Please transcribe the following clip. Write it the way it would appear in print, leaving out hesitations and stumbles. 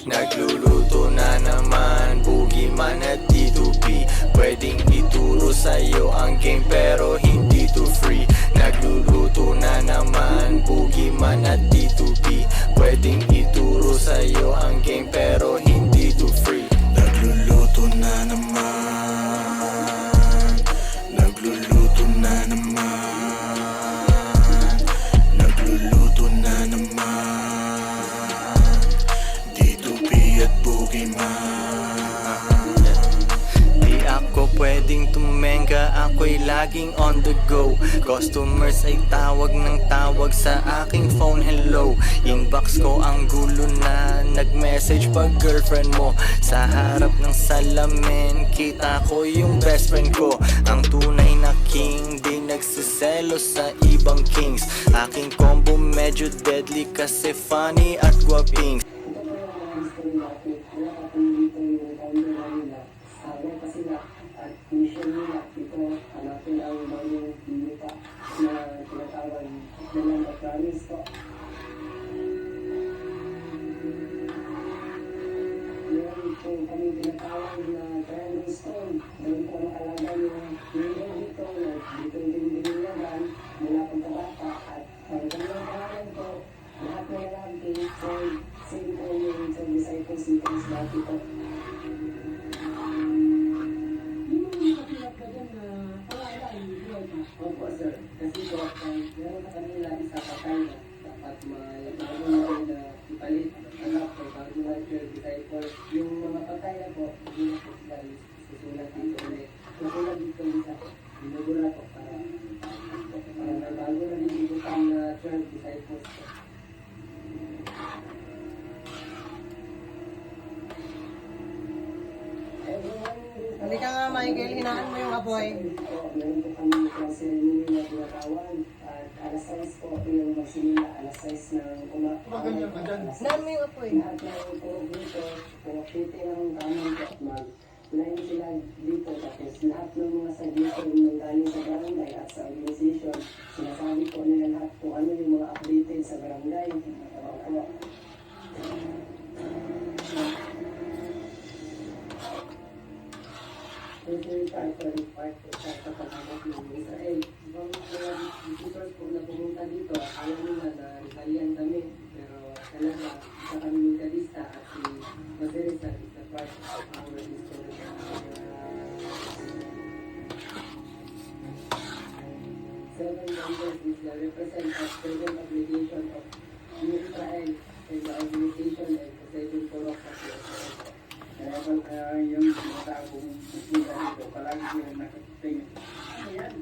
Nagluluto na naman, Boogeyman at D2P. Pwedeng ituro sa'yo ang game pero hindi to free. Nagluluto na naman, Boogeyman at D2P. Pwedeng ituro sa'yo ang game pero hindi to free. Nagluluto na naman, nagluluto na naman, nagluluto na naman, D2P at Boogeyman. Di ako pwedeng tumenga, ako'y laging on the go. Customers ay tawag ng tawag sa aking phone, hello. Inbox ko ang gulo na nag-message pag girlfriend mo. Sa harap ng salamin, kita ko yung best friend ko. Ang tunay na king, di nagsiselo sa ibang kings. Aking combo medyo deadly kasi funny at guwaping. At mission nila ito, hanapin ang bagong lupa na tinatawag na lang at promise ko. Meron po kami tinatawag na triangle stone. Doon po nakalagay yung window dito na dito yung dinilagan mula pagkabata at ang kanyang pangalan po, lahat na lalaki, same po yung sa disciples nito mas dati po. Opo sir, kasi po meron na kanila isa patay na dapat may bago na na ipalit anak ko bago na disciple. Yung mga patay na po, hindi na po sila susulat dito ulit. Susulat dito isa, binugula po para may bago na niligutan na 12 disciples po. Halika nga, Michael. Hinaan mo yung apoy. Meron po kami yung ceremony na tinatawag at alas 6 po yung magsimula, alas 6 ng Hinaan mo yung apoy. lahat ng po dito, pumapiti ng kanan po at mag-line sila dito. Tapos lahat ng mga submission ng galing sa barangay at sa organization, sinasabi po nila lahat kung ano yung mga updated sa barangay. Opo. Yung part po sa paghahanap ng Israel. Ibang mga visitors po na pumunta dito, alam nila na Italian kami. Pero talaga, isa kami Methodista at si Maserisa is the part of our history. Seven members is the represent of present obligation of Israel and the organization and possession for of Israel. Kaya yung mga tao kung pupunta dito, palagi sila nakatingin. Ano yan?